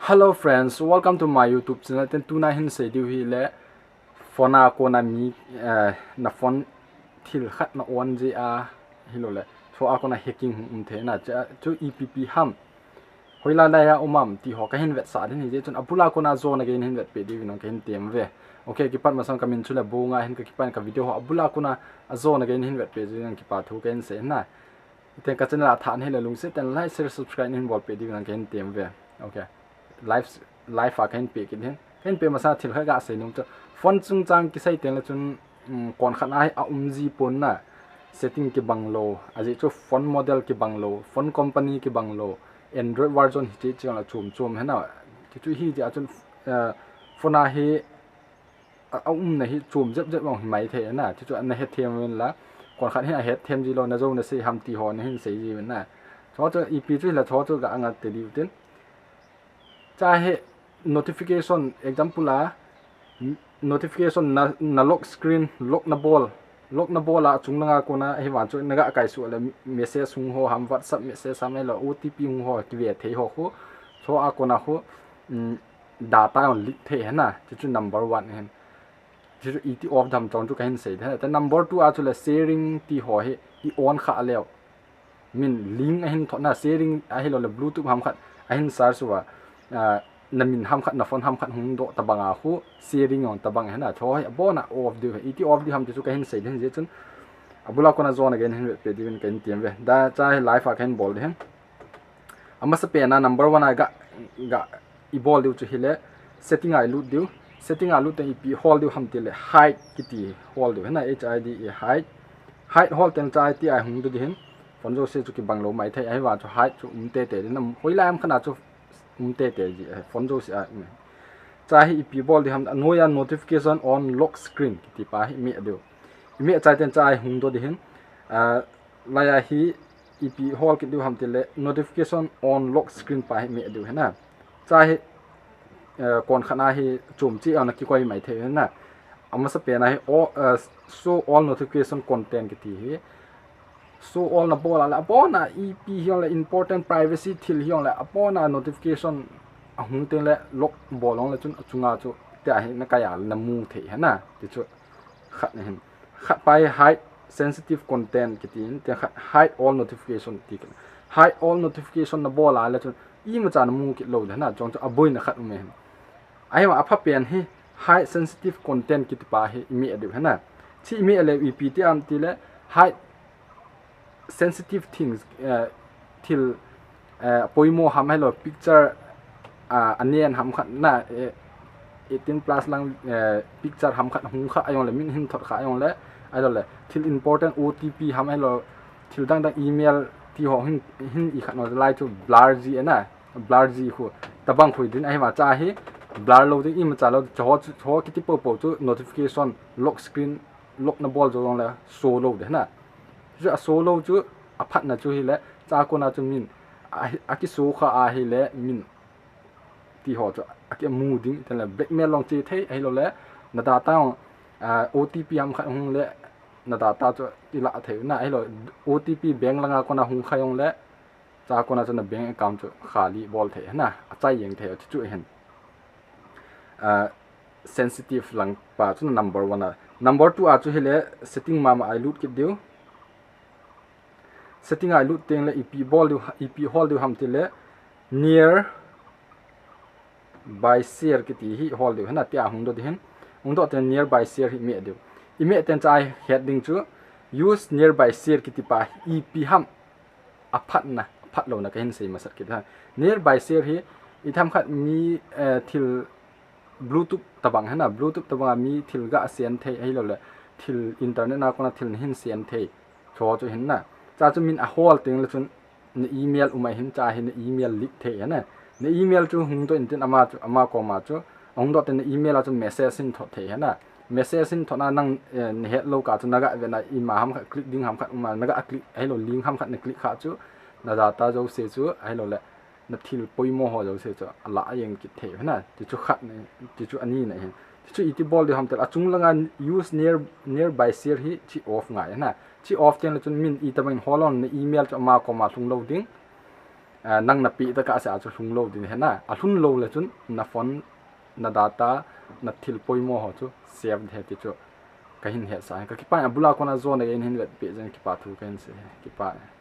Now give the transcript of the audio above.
Hello friends, welcome to my YouTube channel. Ten tuna hin say diu hi le phone ko na mi na phone thil khat na on ji a hilo le so a ko na hacking the na cha chu EPP ham hoila la ya umam ti ho ka hin vet sa din hi je chun apula ko na zo na gen hin vet pe diu no ka hin tem ve okay ki pat ma sang kamin chu le bunga hin ka ki pan ka video ho apula ko na zo na gen hin vet pe ji ki pa thu ken se na ten ka channel a than he le lung se ten like share subscribe hin bol pe diu na ka hin tem ve okay live à cái pe cái pe mà sao thì hơi gạ xây nung cho phone chung chang cái xây tiền là chun còn khăn ai gì pon na setting cái bằng lô à gì cho phone model cái bằng lô phone company cái bằng lô Android version thì chỉ là chùm thế nào cái chú hi thì chun phone hi này chùm rất bằng máy thế na chứ anh này hết thêm là còn khăn hết thêm gì lo na zo na xây ham ti ho na hin xây gì na cho EP là cho gạ ngặt để đi tin चाहे notification example la notification na lock screen lock na ball la chung nga ko na he wan chu naga kai su la message sung ho ham whatsapp message samai la OTP hung ho ki ve the ho ko so a ko na ho data on lik the na chu number 1 hen chu it off dam chong chu kain sei the number 2 a chu la sharing ti ho he I on kha leo min link a hin thona sharing a he lo la bluetooth ham khat a hin sar su wa namin ham khat na phone ham khat hung do tabanga khu sharing on tabang hena thoi bona off du iti off di ham chu ka hin sei den je chun abula kona zone again hin pe divin kan tiam ve da chai life a kan bol den amasa pe na number 1 ga I bol du chu hile setting I lut du setting I lut te ip hold du ham te le height kiti hold du hena HID height hold ten chai ti ai hung du di hin phone jo se chu ki banglo mai thai ai wa chu height chu te nam hoilam khana chu te ji phone jo se chahi ip bol di ham noya notification on lock screen ti pa hi mi adu mi chai ten chai hung do di hin la ya hi ip hol ki du ham te le notification on lock screen pa hi mi adu hena chai kon khana hi chum chi ana ki koi mai the na ama sa pe na hi show all notification content ki ti hi so all na bola la bona EP hiong la important privacy thil hiong la apona notification ahung te le lock bolong la chunga chu te a na kaya na mu the hana ti chu khat ne hin khat pai hide sensitive content kitin te hide all notification ti hide all notification na bola la chu I ma cha na mu ki lo hana chong chu aboi na khat me ai ma apha pen hi hide sensitive content ki ti pa hi mi adu hana chi mi ele EP ti am ti le hide sensitive things till poimo ham hello picture anian ham khat na 18 plus lang picture ham khat hung kha ayong le min hin thot kha ayong le ai le till important OTP ham hello till dang email ti ho hin I khat no lai chu blur ji na blur ji khu tabang khui din ai ma cha hi blur lo ding I ma cha lo cho ki ti po chu notification lock screen lock na ball jo le show lo de na ju solo chu aphat na chu hi le cha ko na chu min aki so kha a hi le min ti ho chu aki mu ding ten le blackmail long chi thei ai lo le na data OTP am kha hung le na data chu ti la thei na ai lo OTP bank langa ko na hung kha yong le cha ko na chu na bank account chu khali bol thei na achai yeng thei chu hen sensitive lang pa chu number 1 number 2 a chu hi le setting ma I lut ki deu setting I lut teng le EP hold du ham ti le near by share ki ti hi hold du hana tia hung do di hen hung do ten nearby share hi me du I me ten chai heading chu use nearby share ki ti pa EP ham aphat lo na ka hin sei masat ki da nearby share hi I tham khat mi thil bluetooth tabang hana bluetooth tabang mi thil ga sen thei ai lo le thil internet na ko na thil hin sen thei cho chu hin na cha chu min a hol teng la chun ne email umai hin cha hin email lik the na ne email chu hung to inten ama ko ma chu hung do ten email a chu message sin tho the na message sin thona nang ne het lo ka chu naga ve na I ma ham kha click ding ham kha ma naga click ai lo link ham kha ne click kha chu na data jo se chu ai lo le na thil poimo ho jo se chu ala yeng ki the na ti chu khat ne ti chu ani na hin ti chu iti bol de ham tel achung langa use nearby share hi chi off ngai na chi off ten la chun min I tabang holon ne email chu ma ko ma thung lo ding nang na pi ta ka sa chu hlung lo din he na a hlun lo le chun na phone na data na thil poimo ho chu save the ti chu ka hin he sa ka ki pa bula kona zone in hin let pe jen ki pa thu ken se ki pa